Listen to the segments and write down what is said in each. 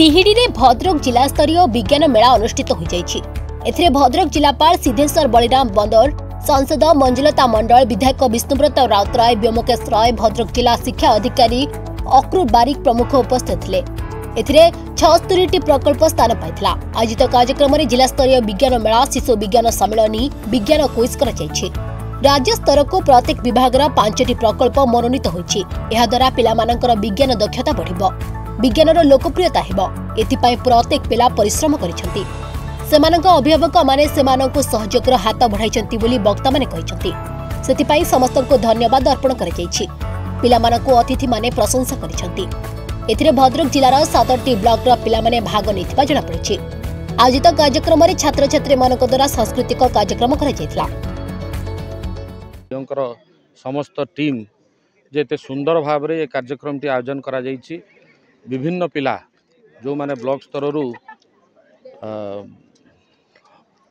तिहिडी रे भद्रक जिला स्तरीय विज्ञान मेला अनुष्ठित हो जाइछि। एथिरे भद्रक जिलापाल सिद्धेश्वर बलिराम बंदर, सांसद मंजुलता मंडल, विधायक विष्णुव्रत राउतराय, व्योमकेश राय, भद्रक जिला शिक्षा अधिकारी अक्रूर बारिक प्रमुख उपस्थित थिले। एथिरे 76टी प्रकल्प स्थान पाइथिला। आयोजित कार्यक्रम में जिला स्तरीय विज्ञान मेला, शिशु विज्ञान सम्मेलनी, विज्ञान क्विज कर जाइछि। राज्य स्तर को प्रत्येक विभाग 5टी प्रकल्प मनोनीत होइछि। एहा द्वारा पिलामानकर विज्ञान दक्षता बढ़िबो, विज्ञानर लोकप्रियता हेबो। एथिपाई प्रत्येक पिला परिश्रम करिसेंती। सेमानक अभिभावक माने सेमानकु सहयोगर हाथ बढ़ाइछंती बोली वक्ता माने कहिसेंती। सेथिपाई समस्तको धन्यवाद अर्पण कर जाइछि। पिलामानकु अतिथि माने प्रशंसा करिसेंती। एथिरे भद्रक जिलार 7टी ब्लॉकर पिला माने भाग नैथिबा जणा पड़िछि। आयोजित कार्यक्रम में छात्र छात्री मानक द्वारा सांस्कृतिक कार्यक्रम करा जायतिला। समस्त टीम जेते सुंदर भाव रे कार्यक्रम टी आयोजन करा जायछि। विभिन्न पिला जो माने ब्लॉक स्तर रु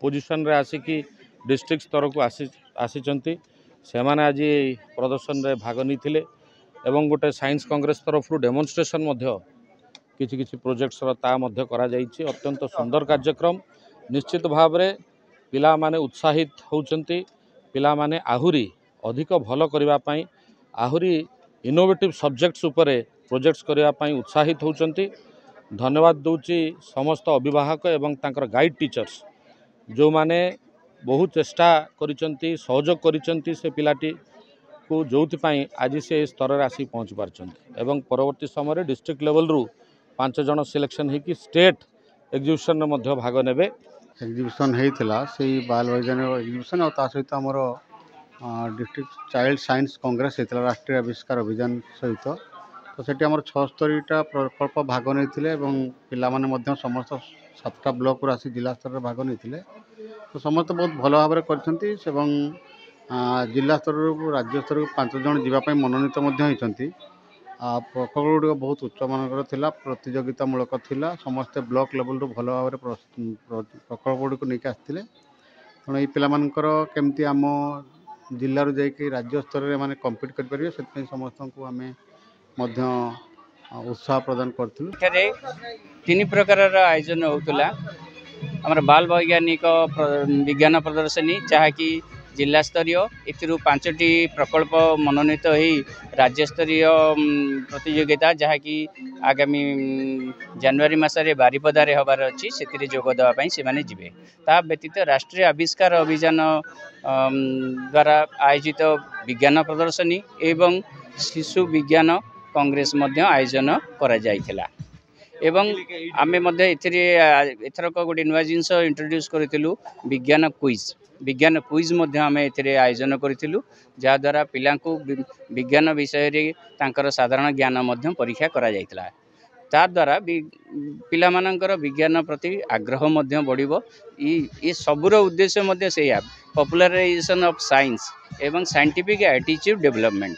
पोजिशन रे आसिकी डिस्ट्रिक्ट स्तर को आसीचंती। से माने आज प्रदर्शन रे भाग निथिले एवं गोटे साइंस कांग्रेस तरफ डेमोन्स्ट्रेशन मध्य किछि किछि प्रोजेक्ट्स ता मध्य करा जायछि। अत्यंत सुंदर कार्यक्रम। निश्चित भाव रे पिला माने उत्साहित होउचंती। पिला माने आहुरी अधिक भल करिवा पई, आहुरी इनोवेटिव सब्जेक्ट्स उपरे प्रोजेक्ट्स करिवा पई उत्साहित होउचंती। धन्यवाद दूची समस्त अभिभावक एवं तांकर गाइड टीचर्स जो माने बहुत चेष्टा करिचंती, सहयोग करिचंती से पिलाटी को जोथि पई आज से स्तर रे आसी पहुंच पारचंती। एवं परवर्ती समय रे डिस्ट्रिक्ट लेवल रु 5 जण सिलेक्शन हे कि स्टेट एग्जीबिशन रे मध्य भाग नेबे। एग्जीबिशन हेइथिला सेही बाल वैज्ञानिक एग्जीबिशन और ता सहित हमर डिस्ट्रिक्ट चाइल्ड साइंस कांग्रेस हेइथिला राष्ट्रीय आविष्कार अभियान सहित। तो सेठी हमर 76टा प्रकल्प भाग नैथिले एवं पिला माने मध्य समस्त 7टा ब्लॉक रो आसी जिला स्तर रे भाग नैथिले। तो समस्त बहुत भल भाव रे करछंती एवं जिला स्तर रो राज्य स्तर को 5 जण जीवा पई मनोनीत मध्य होइछंती। प्रकल्प गुड़िक बहुत उच्च मानकर थिला, प्रतियोगितामूलक थिला। समस्त ब्लॉक लेवल रो भल भाव रे प्रकल्प गुड़िक नहीं आसथिले। तेणु ये पिलामानकर केमती आम जिल्ला रो जाइके राज्य स्तर रे माने कम्पीट कर परिबे सेतपई समस्त को आमे मध्य उत्साह प्रदान करथिलु। एठारे 3 प्रकार आयोजन होतला। हमर बाल वैज्ञानिक विज्ञान प्रदर्शनी जहाँकि जिला स्तरीय, एथिरु 5टी प्रकल्प मनोनीत होई राज्य स्तरीय प्रतियोगिता जहाँकि आगामी जनवरी मासरे बारिपदारे हबार अछि। सेतिरे जोग देवा पई से माने जिवे। ता व्यतीत राष्ट्रीय आविष्कार अभियान द्वारा आयोजित विज्ञान प्रदर्शनी एवं शिशु विज्ञान कांग्रेस मध्य आयोजन करा जायथिला। एवं आमे मध्य एथरक गोटे नुआ जिनस इंट्रोड्यूस करिथिलु विज्ञान क्विज मध्य आमे एथिरे आयोजन करिथिलु। जा द्वारा पिलांकु विज्ञान विषय रे तांकर साधारण ज्ञान मध्य परीक्षा करा जायथिला। ता द्वारा पिला मानकर विज्ञान प्रति आग्रह मध्य बढ़िबो। ई सबुर उद्देश्य मध्य सेया पॉपुलराइजेशन ऑफ साइंस एवं साइंटिफिक एटीट्यूड डेवलपमेंट।